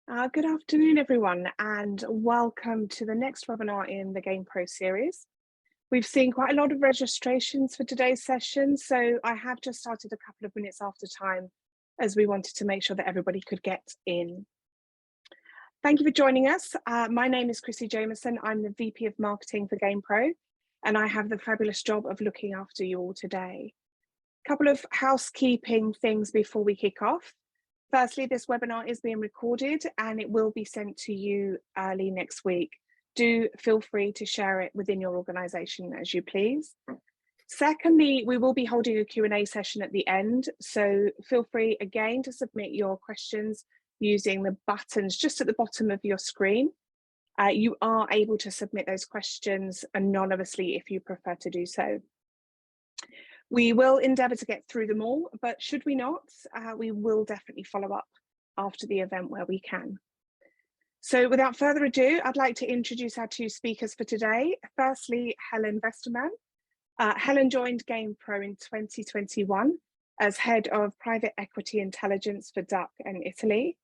Good afternoon, everyone, and welcome to the next webinar in the Gain.pro series. We've seen quite a lot of registrations for today's session, so I have just started a couple of minutes after time as we wanted to make sure that everybody could get in. Thank you for joining us. My name is Chrissy Jameson. I'm the VP of Marketing for Gain.pro, and I have the fabulous job of looking after you all today. A couple of housekeeping things before we kick off. Firstly, this webinar is being recorded and it will be sent to you early next week. Do feel free to share it within your organisation as you please. Secondly, we will be holding a Q&A session at the end, so feel free again to submit your questions using the buttons just at the bottom of your screen. You are able to submit those questions anonymously if you prefer to do so. We will endeavour to get through them all, but should we not, we will definitely follow up after the event where we can. So without further ado, I'd like to introduce our two speakers for today. Firstly, Helen Westermann. Helen joined Gain.pro in 2021 as Head of Private Equity Intelligence for DACH and Italy.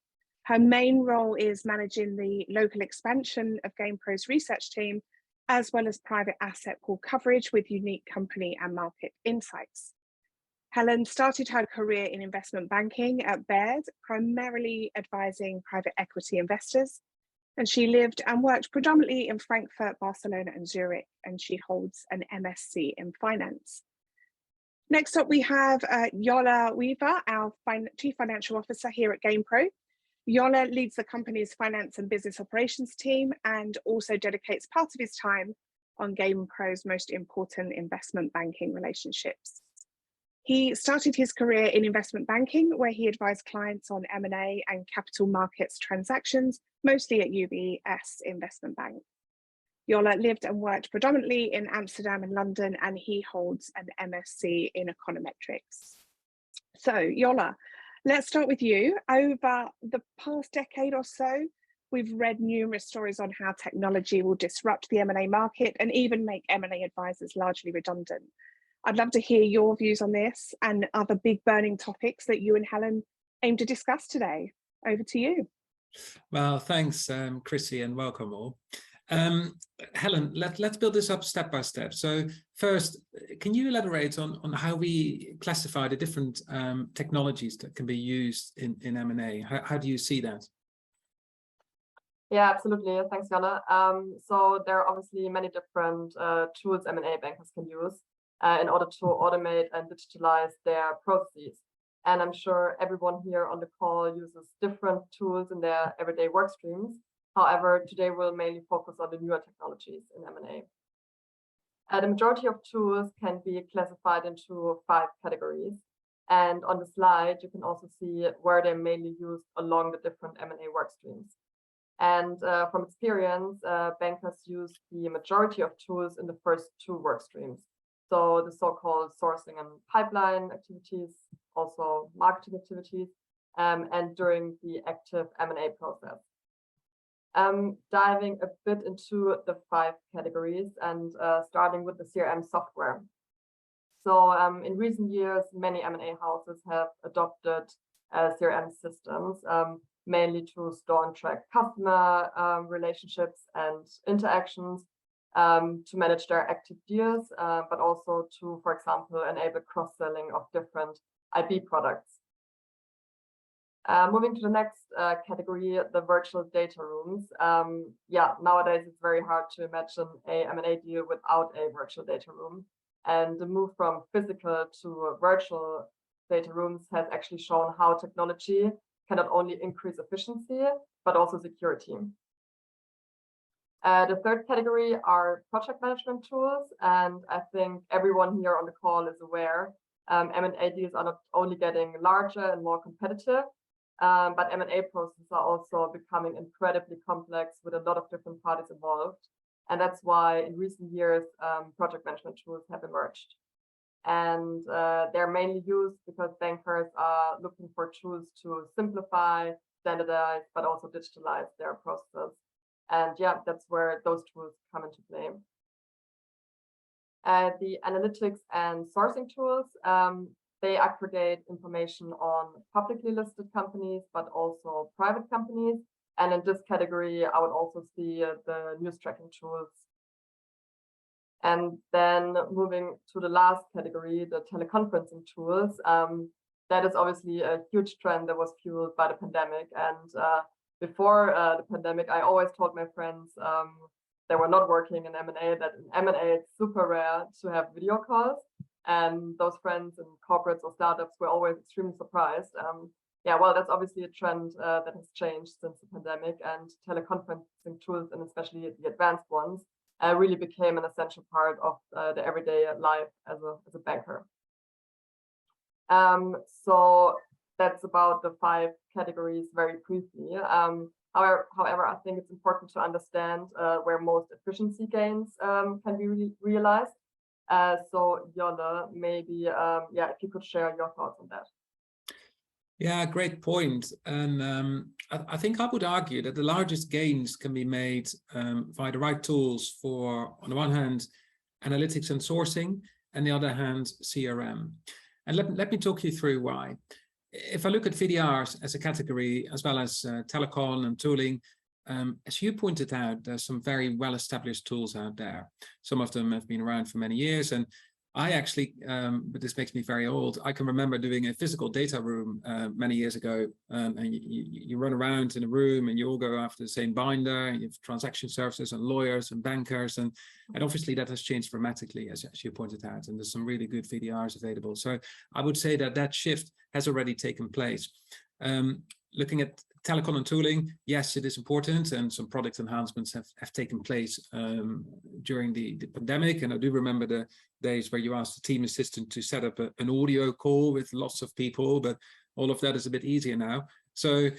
Her main role is managing the local expansion of Gain.pro's research team, as well as private asset pool coverage with unique company and market insights. Helen started her career in investment banking at Baird, primarily advising private equity investors, and she lived and worked predominantly in Frankfurt, Barcelona and Zurich, and she holds an MSc in finance. Next up, we have Jolle Wever, our Chief Financial Officer here at Gain.pro. Jolle leads the company's finance and business operations team and also dedicates part of his time on Gain.pro's most important investment banking relationships. He started his career in investment banking, where he advised clients on M&A and capital markets transactions, mostly at UBS Investment Bank. Jolle lived and worked predominantly in Amsterdam and London, and he holds an MSc in econometrics. So, Jolle, let's start with you. Over the past decade or so, we've read numerous stories on how technology will disrupt the M&A market and even make M&A advisors largely redundant. I'd love to hear your views on this and other big burning topics that you and Helen aim to discuss today. Over to you. Well, thanks, Chrissy, and welcome all. Helen, let's build this up step by step. So first, can you elaborate on how we classify the different technologies that can be used in M&A? How do you see that? Yeah, absolutely. Thanks, Jolle. So there are obviously many different tools M&A bankers can use in order to automate and digitalize their processes. And I'm sure everyone here on the call uses different tools in their everyday work streams. However, today we'll mainly focus on the newer technologies in M&A. The majority of tools can be classified into 5 categories. And on the slide, you can also see where they're mainly used along the different M&A work streams. And from experience, bankers use the majority of tools in the first 2 work streams. So the so-called sourcing and pipeline activities, also marketing activities, and during the active M&A process. Diving a bit into the 5 categories and starting with the CRM software. So in recent years, many M&A houses have adopted CRM systems, mainly to store and track customer relationships and interactions, to manage their active deals, but also to, for example, enable cross-selling of different IB products. Moving to the next category, the virtual data rooms. Yeah, nowadays it's very hard to imagine a M&A deal without a virtual data room. And the move from physical to virtual data rooms has actually shown how technology can not only increase efficiency, but also security. The third category are project management tools. And I think everyone here on the call is aware M&A deals are not only getting larger and more competitive, but M&A processes are also becoming incredibly complex with a lot of different parties involved. And that's why in recent years, project management tools have emerged. And they're mainly used because bankers are looking for tools to simplify, standardize, but also digitalize their processes. And yeah, that's where those tools come into play. The analytics and sourcing tools, they aggregate information on publicly listed companies, but also private companies, And in this category, I would also see the news tracking tools. And then moving to the last category, the teleconferencing tools. That is obviously a huge trend that was fueled by the pandemic. And before the pandemic, I always told my friends that were not working in M&A that in M&A it's super rare to have video calls. And those friends in corporates or startups were always extremely surprised. Yeah, well, that's obviously a trend that has changed since the pandemic, and teleconferencing tools, and especially the advanced ones, really became an essential part of the everyday life as a banker. So that's about the 5 categories very briefly. However, I think it's important to understand where most efficiency gains can be realized. So Jolle, maybe yeah, if you could share your thoughts on that. Yeah, great point. And I think I would argue that the largest gains can be made via the right tools for, on the one hand, analytics and sourcing, and the other hand, CRM. And let me talk you through why. If I look at VDRs as a category, as well as telecom and tooling, as you pointed out, there's some very well-established tools out there. Some of them have been around for many years, and I actually, but this makes me very old, I can remember doing a physical data room many years ago, and you run around in a room and you all go after the same binder, and you have transaction services and lawyers and bankers, and obviously that has changed dramatically, as you pointed out, and there's some really good VDRs available. So I would say that that shift has already taken place. Looking at telecom and tooling, yes, it is important, and some product enhancements have taken place during the pandemic. And I do remember the days where you asked the team assistant to set up an audio call with lots of people, but all of that is a bit easier now. So,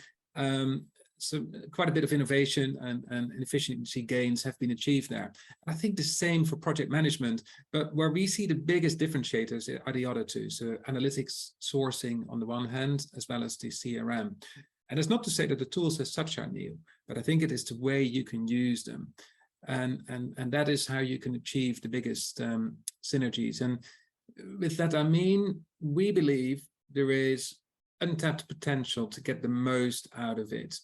so quite a bit of innovation and efficiency gains have been achieved there. I think the same for project management, but where we see the biggest differentiators are the other two. So analytics, sourcing on the one hand, as well as the CRM. And it's not to say that the tools as such are new, but I think it is the way you can use them. And that is how you can achieve the biggest synergies. And with that, I mean, we believe there is untapped potential to get the most out of it.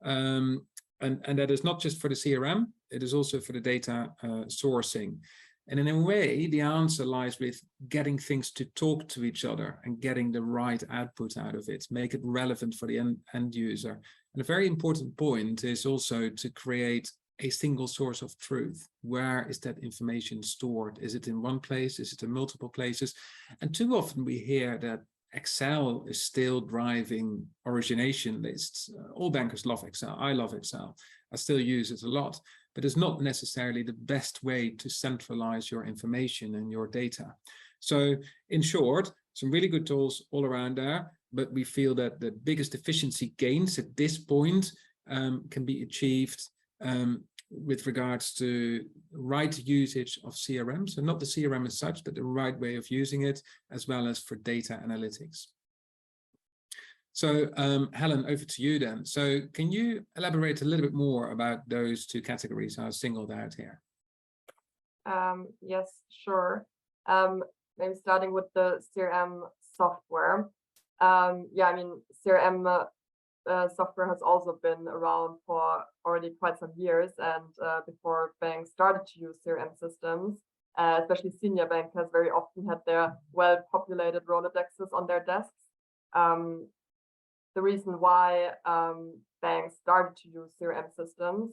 And that is not just for the CRM, it is also for the data sourcing. And in a way, the answer lies with getting things to talk to each other and getting the right output out of it, make it relevant for the end user. And a very important point is also to create a single source of truth. Where is that information stored? Is it in one place? Is it in multiple places? And too often we hear that Excel is still driving origination lists. All bankers love Excel. I love Excel. I still use it a lot, but it's not necessarily the best way to centralize your information and your data. So in short, some really good tools all around there, but we feel that the biggest efficiency gains at this point can be achieved with regards to right usage of CRM. So not the CRM as such, but the right way of using it, as well as for data analytics. So Helen, over to you then. So can you elaborate a little bit more about those two categories I singled out here? Yes, sure. Maybe starting with the CRM software. Yeah, I mean, CRM software has also been around for already quite some years, and before banks started to use CRM systems, especially senior bankers very often had their well-populated Rolodexes on their desks. The reason why banks started to use CRM systems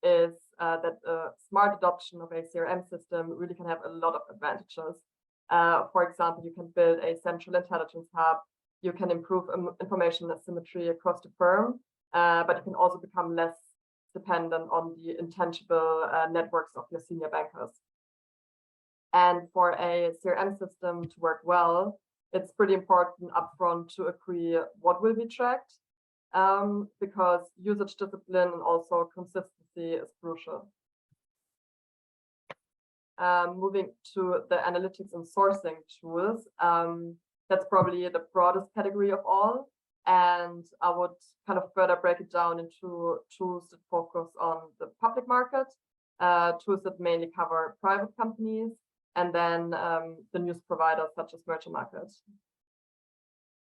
is that smart adoption of a CRM system really can have a lot of advantages. For example, you can build a central intelligence hub. You can improve information asymmetry across the firm, but you can also become less dependent on the intangible networks of your senior bankers. And for a CRM system to work well, it's pretty important upfront to agree what will be tracked, because usage discipline and also consistency is crucial. Moving to the analytics and sourcing tools, that's probably the broadest category of all. And I would kind of further break it down into tools that focus on the public market, tools that mainly cover private companies, and then the news providers such as merchant markets.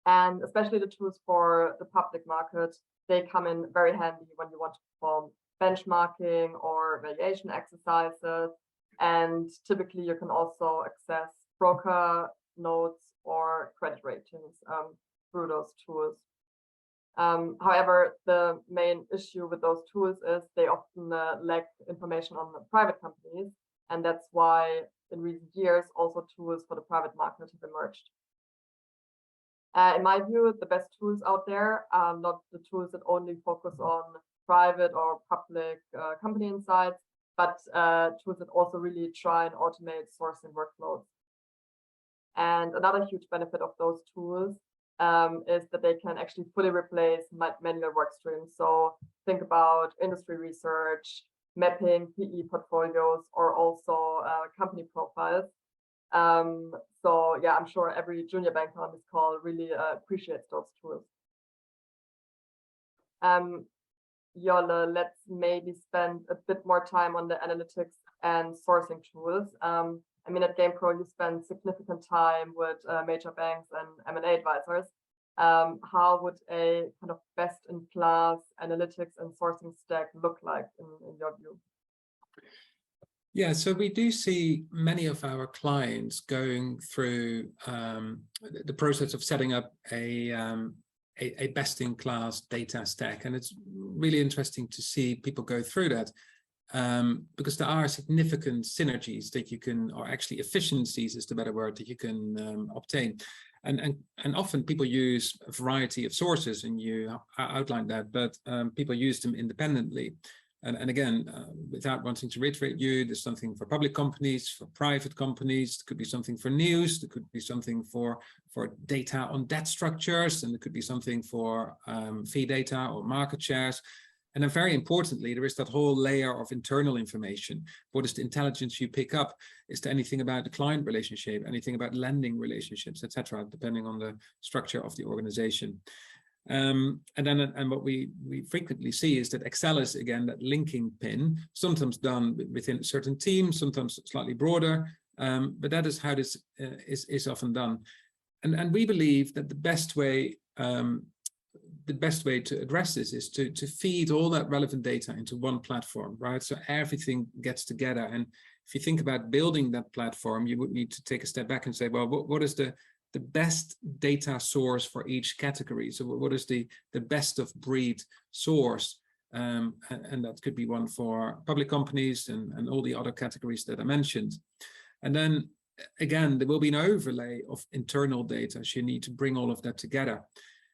And especially the tools for the public market, they come in very handy when you want to perform benchmarking or valuation exercises. And typically you can also access broker notes or credit ratings through those tools. However, the main issue with those tools is they often lack information on the private companies. And that's why in recent years, also tools for the private market have emerged. In my view, the best tools out there are not the tools that only focus on private or public company insights, but tools that also really try and automate sourcing workflows. And another huge benefit of those tools is that they can actually fully replace manual work streams. So think about industry research, mapping PE portfolios, or also company profiles. So yeah, I'm sure every junior banker on this call really appreciates those tools. Jolle, let's maybe spend a bit more time on the analytics and sourcing tools. I mean, at Gain.pro, you spend significant time with major banks and M&A advisors. How would a kind of best-in-class analytics and sourcing stack look like in your view? Yeah, so we do see many of our clients going through the process of setting up a best-in-class data stack, and it's really interesting to see people go through that because there are significant synergies that you can, or actually efficiencies is the better word, that you can obtain. And often people use a variety of sources, and you outlined that, but people use them independently. And again, without wanting to reiterate you, there's something for public companies, for private companies, there could be something for news, there could be something for data on debt structures, and there could be something for fee data or market shares. And then very importantly, there is that whole layer of internal information. What is the intelligence you pick up? Is there anything about the client relationship, anything about lending relationships, etc., depending on the structure of the organization. And what we frequently see is that Excel is, again, that linking pin, sometimes done within a certain team, sometimes slightly broader, but that is how this is often done. And we believe that the best way to address this is to feed all that relevant data into one platform, right? So everything gets together. And if you think about building that platform, you would need to take a step back and say, well, what is the best data source for each category? So what is the best of breed source? And that could be one for public companies and all the other categories that I mentioned. And then again, there will be an overlay of internal data. So you need to bring all of that together.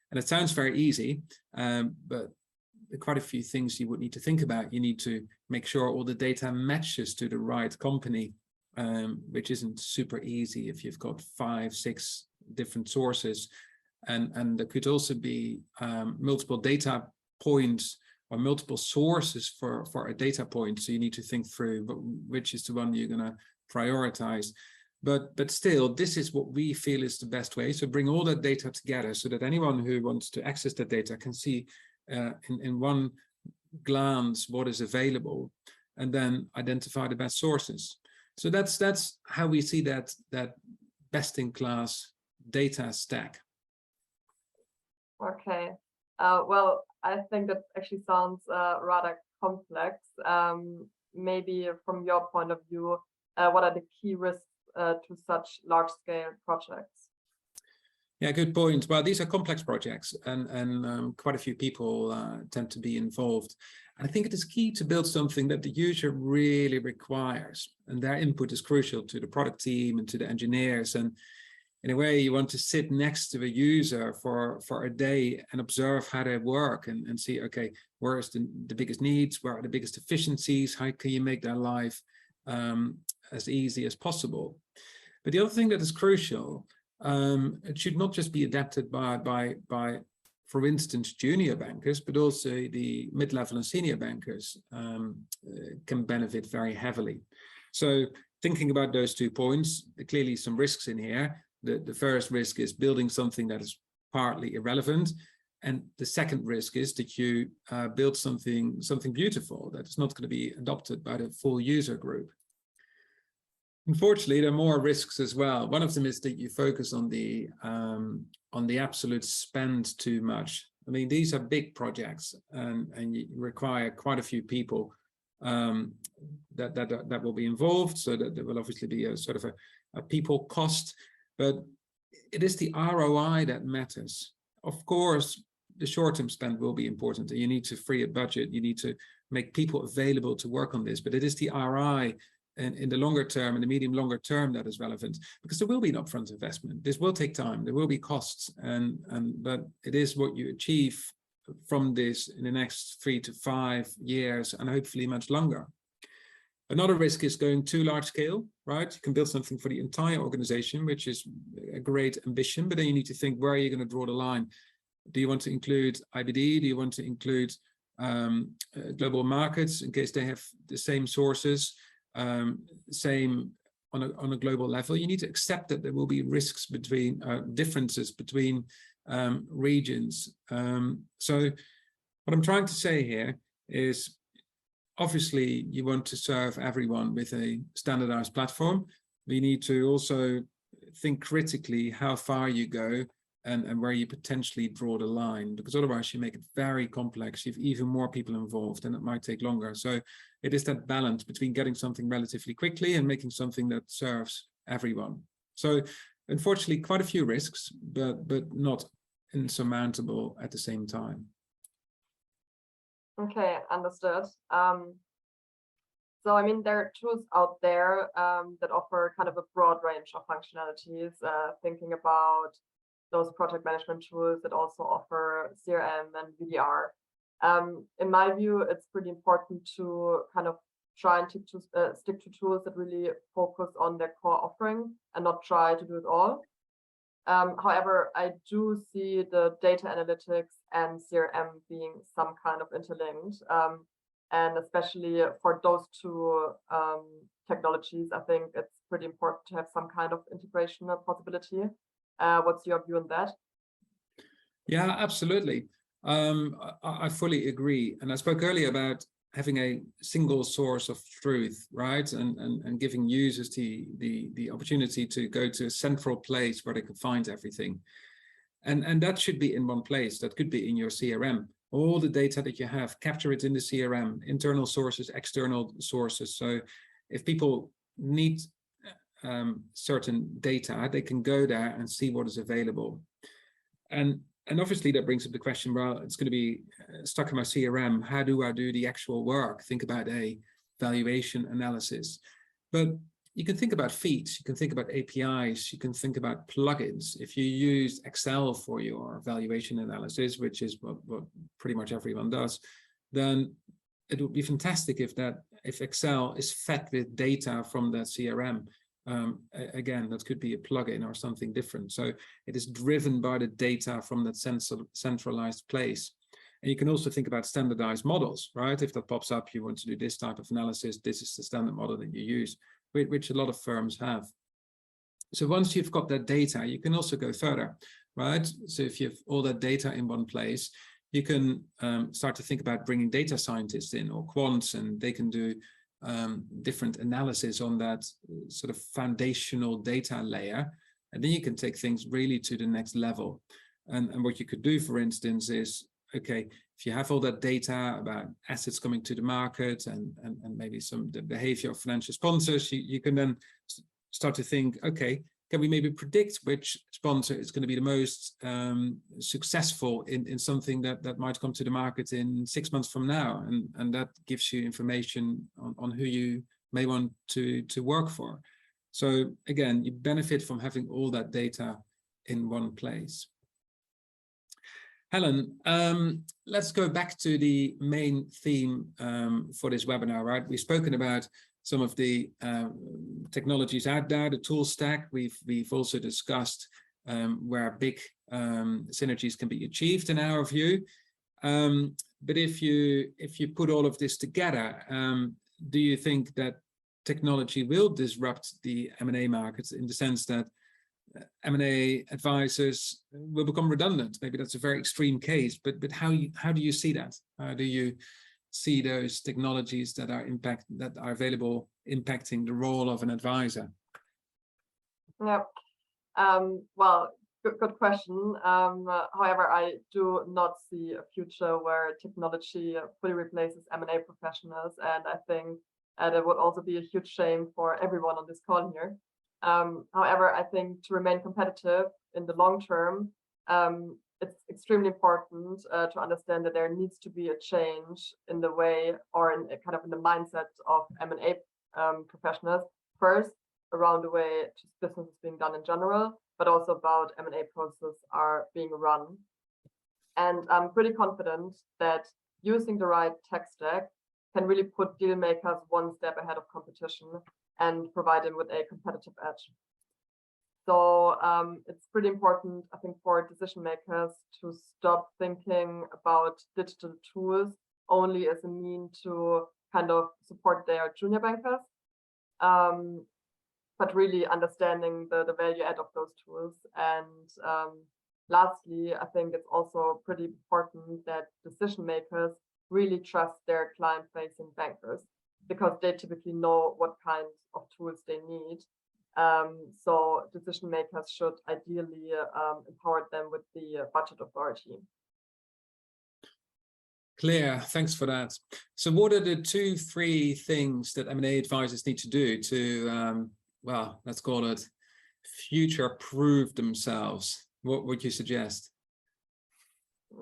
And it sounds very easy, but there are quite a few things you would need to think about. You need to make sure all the data matches to the right company, which isn't super easy if you've got 5, 6 different sources. And there could also be multiple data points or multiple sources for a data point. So you need to think through which is the one you're going to prioritize. But still, this is what we feel is the best way. So bring all that data together so that anyone who wants to access that data can see in one glance what is available, and then identify the best sources. So that's how we see that best-in-class data stack. Okay. Well, I think that actually sounds rather complex. Maybe from your point of view, what are the key risks to such large-scale projects? Yeah, good point. Well, these are complex projects, and quite a few people tend to be involved. And I think it is key to build something that the user really requires, and their input is crucial to the product team and to the engineers. And in a way, you want to sit next to a user for a day and observe how they work and see, okay, where is the biggest needs, where are the biggest efficiencies, how can you make their life as easy as possible. But the other thing that is crucial, it should not just be adapted by for instance, junior bankers, but also the mid-level and senior bankers can benefit very heavily. So thinking about those 2 points, clearly some risks in here. The first risk is building something that is partly irrelevant. And the second risk is that you build something beautiful that is not going to be adopted by the full user group. Unfortunately, there are more risks as well. One of them is that you focus on the absolute spend too much. I mean, these are big projects, and you require quite a few people that will be involved. So that there will obviously be a sort of a people cost, but it is the ROI that matters. Of course, the short-term spend will be important, and you need to free a budget. You need to make people available to work on this, but it is the ROI and in the longer term, in the medium longer term, that is relevant, because there will be an upfront investment. This will take time. There will be costs, but it is what you achieve from this in the next 3 to 5 years, and hopefully much longer. Another risk is going too large scale, right? You can build something for the entire organization, which is a great ambition, but then you need to think, where are you going to draw the line? Do you want to include IBD? Do you want to include global markets in case they have the same sources? Same on a global level. You need to accept that there will be risks between differences between regions. So what I'm trying to say here is, obviously you want to serve everyone with a standardized platform. We need to also think critically how far you go and where you potentially draw the line, because otherwise you make it very complex. You have even more people involved and it might take longer. So it is that balance between getting something relatively quickly and making something that serves everyone. So unfortunately, quite a few risks, but not insurmountable at the same time. Okay, understood. So, I mean, there are tools out there that offer kind of a broad range of functionalities, thinking about those project management tools that also offer CRM and VDR. In my view, it's pretty important to kind of try and stick to tools that really focus on their core offering and not try to do it all. However, I do see the data analytics and CRM being some kind of interlinked. And especially for those two technologies, I think it's pretty important to have some kind of integration possibility. What's your view on that? Yeah, absolutely. I fully agree. And I spoke earlier about having a single source of truth, right? And giving users the opportunity to go to a central place where they can find everything. And that should be in one place. That could be in your CRM. All the data that you have, capture it in the CRM, internal sources, external sources. So if people need certain data, they can go there and see what is available. And obviously that brings up the question, well, it's going to be stuck in my CRM. How do I do the actual work? Think about a valuation analysis. But you can think about feeds, you can think about APIs, you can think about plugins. If you use Excel for your valuation analysis, which is what pretty much everyone does, then it would be fantastic if Excel is fed with data from that CRM. Again, that could be a plugin or something different. So it is driven by the data from that centralized place. And you can also think about standardized models, right? If that pops up, you want to do this type of analysis, this is the standard model that you use, which a lot of firms have. So once you've got that data, you can also go further, right? So if you have all that data in one place, you can start to think about bringing data scientists in or quants, and they can do different analysis on that sort of foundational data layer. And then you can take things really to the next level. And what you could do, for instance, is, okay, if you have all that data about assets coming to the market and maybe the behavior of financial sponsors, you can then start to think, okay, can we maybe predict which sponsor is going to be the most successful in something that might come to the market in 6 months from now? And that gives you information on who you may want to work for. So again, you benefit from having all that data in one place. Helen, let's go back to the main theme for this webinar, right? We've spoken about some of the technologies out there, the tool stack. We've also discussed where big synergies can be achieved in our view. But if you put all of this together, do you think that technology will disrupt the M&A markets in the sense that M&A advisors will become redundant? Maybe that's a very extreme case, but how do you see that? How do you see those technologies that are available impacting the role of an advisor? Yeah. Well, good question. However, I do not see a future where technology fully replaces M&A professionals, and I think that would also be a huge shame for everyone on this call here. However, I think to remain competitive in the long term, it's extremely important to understand that there needs to be a change in the way, or in kind of in the mindset of M&A professionals. First, around the way business is being done in general, but also about M&A processes are being run. And I'm pretty confident that using the right tech stack can really put deal makers one step ahead of competition and provide them with a competitive edge. So it's pretty important, I think, for decision makers to stop thinking about digital tools only as a means to kind of support their junior bankers, but really understanding the value add of those tools. And lastly, I think it's also pretty important that decision makers really trust their client-facing bankers, because they typically know what kind of tools they need. So decision makers should ideally empower them with the budget authority. Clear, thanks for that. So what are the 2-3 things that M&A advisors need to do to, well, let's call it future-proof themselves? What would you suggest?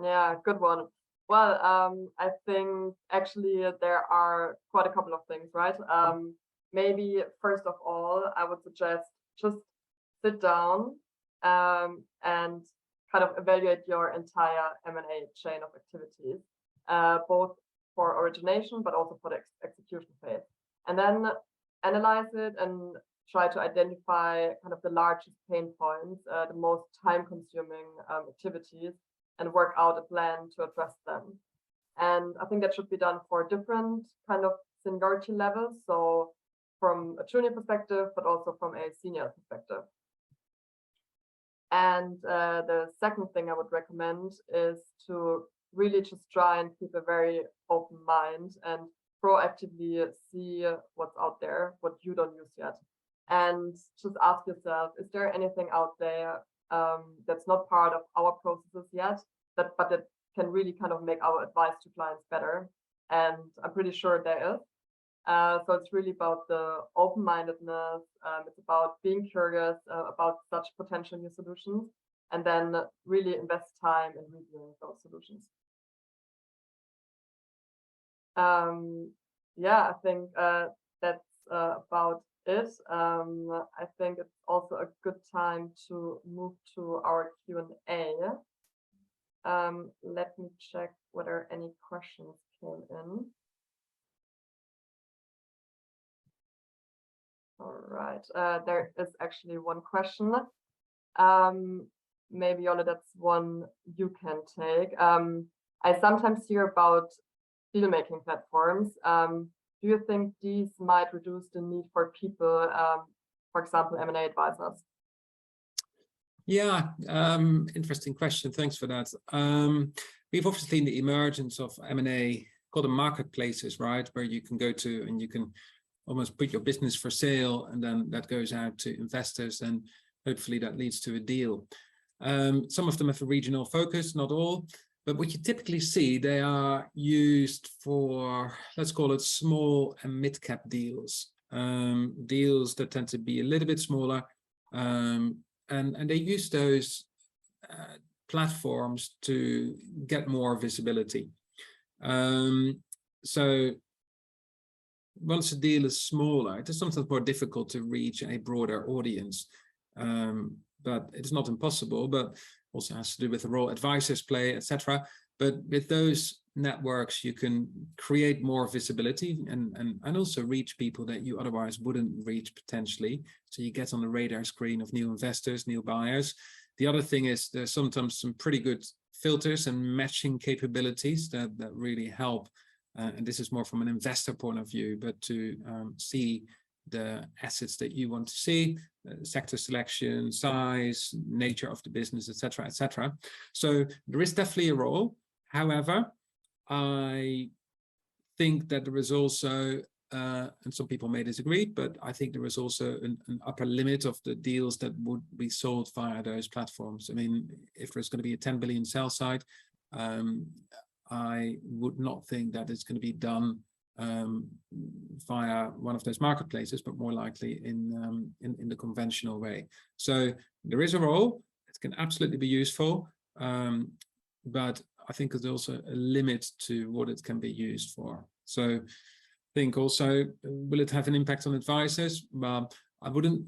Yeah, good one. Well, I think actually there are quite a couple of things, right? Maybe first of all, I would suggest just sit down and kind of evaluate your entire M&A chain of activities, both for origination, but also for the execution phase. And then analyze it and try to identify kind of the largest pain points, the most time-consuming activities, and work out a plan to address them. And I think that should be done for different kind of seniority levels. So from a junior perspective, but also from a senior perspective. And the second thing I would recommend is to really just try and keep a very open mind and proactively see what's out there, what you don't use yet. And just ask yourself, is there anything out there that's not part of our processes yet, but that can really kind of make our advice to clients better? And I'm pretty sure there is. So it's really about the open-mindedness. It's about being curious about such potential new solutions, and then really invest time in reviewing those solutions. Yeah, I think that's about it. I think it's also a good time to move to our Q&A. Let me check whether any questions came in. All right, there is actually one question. Maybe Jolle, that's one you can take. I sometimes hear about deal-making platforms. Do you think these might reduce the need for people, for example, M&A advisors? Yeah, interesting question. Thanks for that. We've obviously seen the emergence of M&A called the marketplaces, right? Where you can go to and you can almost put your business for sale, and then that goes out to investors, and hopefully that leads to a deal. Some of them have a regional focus, not all, but what you typically see, they are used for, let's call it small and mid-cap deals, deals that tend to be a little bit smaller, and they use those platforms to get more visibility. So once a deal is smaller, it is sometimes more difficult to reach a broader audience, but it's not impossible, but also has to do with the role advisors play, etc. But with those networks, you can create more visibility and also reach people that you otherwise wouldn't reach potentially. So you get on the radar screen of new investors, new buyers. The other thing is there's sometimes some pretty good filters and matching capabilities that really help. And this is more from an investor point of view, but to see the assets that you want to see, sector selection, size, nature of the business, etc., etc. So there is definitely a role. However, I think that there is also and some people may disagree, but I think there is also an upper limit of the deals that would be sold via those platforms. I mean, if there's going to be a 10 billion sell side, I would not think that it's going to be done via one of those marketplaces, but more likely in the conventional way. So there is a role. It can absolutely be useful, but I think there's also a limit to what it can be used for. So I think also, will it have an impact on advisors? Well, I wouldn't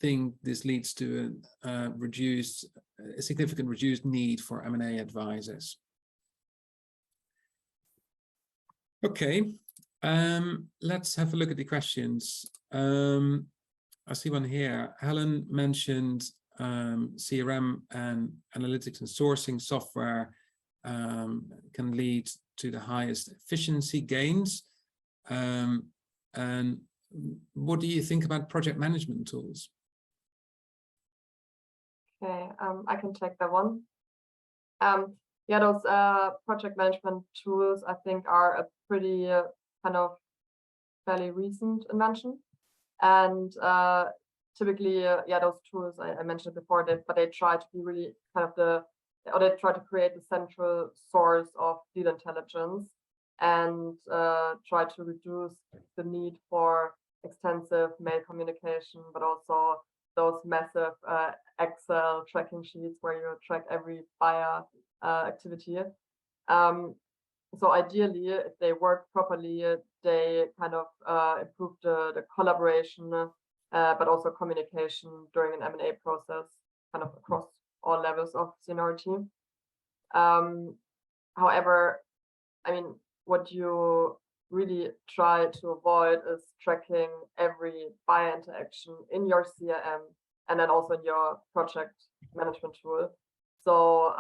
think this leads to a significant reduced need for M&A advisors. Okay, let's have a look at the questions. I see one here. Helen mentioned CRM and analytics and sourcing software can lead to the highest efficiency gains. And what do you think about project management tools? Okay, I can take that one. Yeah, those project management tools, I think, are a pretty kind of fairly recent invention. And typically, yeah, those tools I mentioned before, but they try to be really kind of they try to create the central source of deal intelligence and try to reduce the need for extensive mail communication, but also those massive Excel tracking sheets where you track every buyer activity. So ideally, if they work properly, they kind of improve the collaboration, but also communication during an M&A process, kind of across all levels of seniority. However, I mean, what you really try to avoid is tracking every buyer interaction in your CRM and then also in your project management tool. So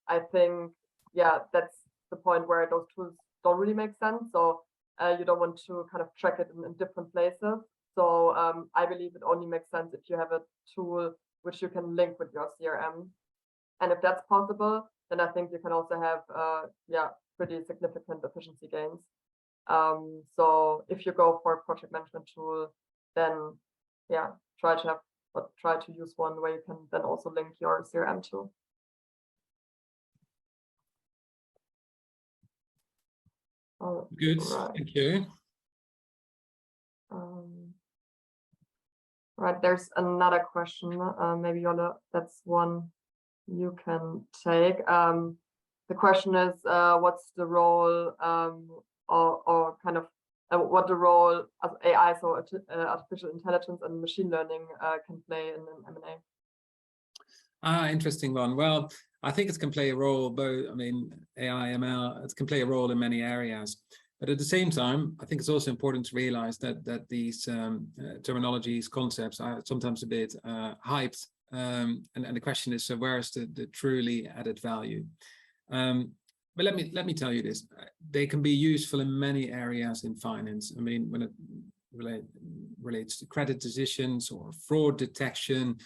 I think, yeah, that's the point where those tools don't really make sense. So you don't want to kind of track it in different places. So I believe it only makes sense if you have a tool which you can link with your CRM. And if that's possible, then I think you can also have, yeah, pretty significant efficiency gains. So if you go for a project management tool, then yeah, try to use one where you can then also link your CRM to. Oh, good, right. Thank you. Right, there's another question. Maybe Jolle, that's one you can take. The question is, what's the role or kind of what the role of AI, so artificial intelligence and machine learning, can play in an M&A? Interesting one. Well, I think it can play a role, both, I mean, AI, ML, it can play a role in many areas. But at the same time, I think it's also important to realize that these terminologies, concepts are sometimes a bit hyped. And the question is, so where is the truly added value? But let me tell you this: they can be useful in many areas in finance. I mean, when it relates to credit decisions or fraud detection,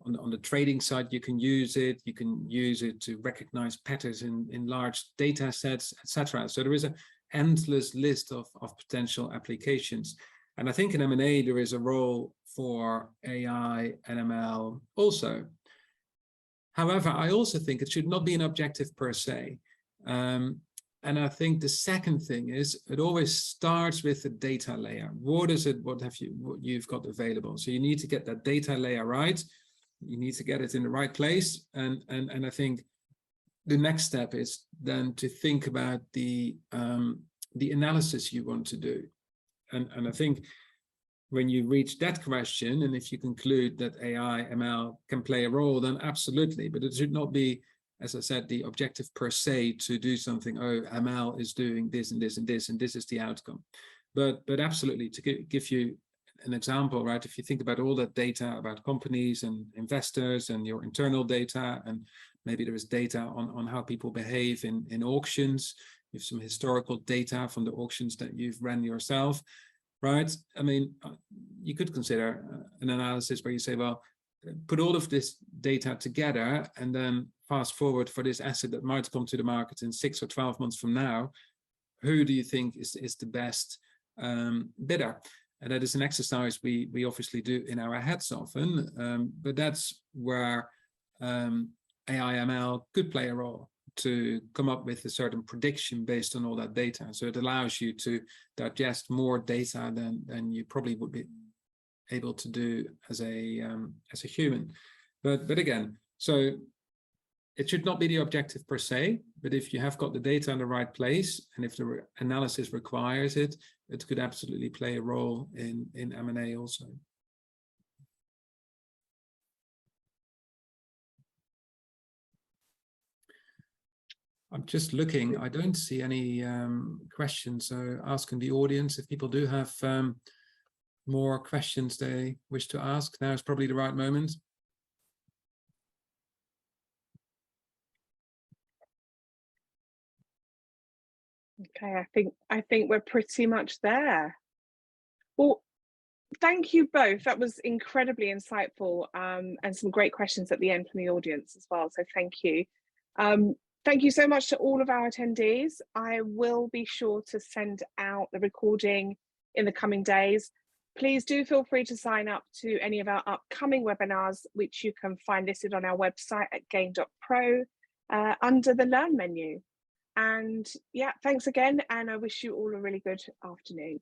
on the trading side, you can use it. You can use it to recognize patterns in large data sets, etc. So there is an endless list of potential applications. And I think in M&A, there is a role for AI and ML also. However, I also think it should not be an objective per se. And I think the second thing is, it always starts with the data layer. What is it? What you've got available? So you need to get that data layer right. You need to get it in the right place. And I think the next step is then to think about the analysis you want to do. And I think when you reach that question, and if you conclude that AI, ML can play a role, then absolutely. But it should not be, as I said, the objective per se to do something. Oh, ML is doing this and this and this, and this is the outcome. But absolutely, to give you an example, right? If you think about all that data about companies and investors and your internal data, and maybe there is data on how people behave in auctions, you have some historical data from the auctions that you've ran yourself, right? I mean, you could consider an analysis where you say, well, put all of this data together and then fast forward for this asset that might come to the market in 6 or 12 months from now. Who do you think is the best bidder. And that is an exercise we obviously do in our heads often, but that's where AI/ML could play a role to come up with a certain prediction based on all that data. So it allows you to digest more data than you probably would be able to do as a human. But again, so it should not be the objective per se, but if you have got the data in the right place, and if the analysis requires it, it could absolutely play a role in M&A also. I'm just looking, I don't see any questions, so asking the audience if people do have more questions they wish to ask, now is probably the right moment. Okay, I think we're pretty much there. Well, thank you both. That was incredibly insightful, and some great questions at the end from the audience as well. So thank you. Thank you so much to all of our attendees. I will be sure to send out the recording in the coming days. Please do feel free to sign up to any of our upcoming webinars, which you can find listed on our website at Gain.pro under the Learn menu. And yeah, thanks again, and I wish you all a really good afternoon.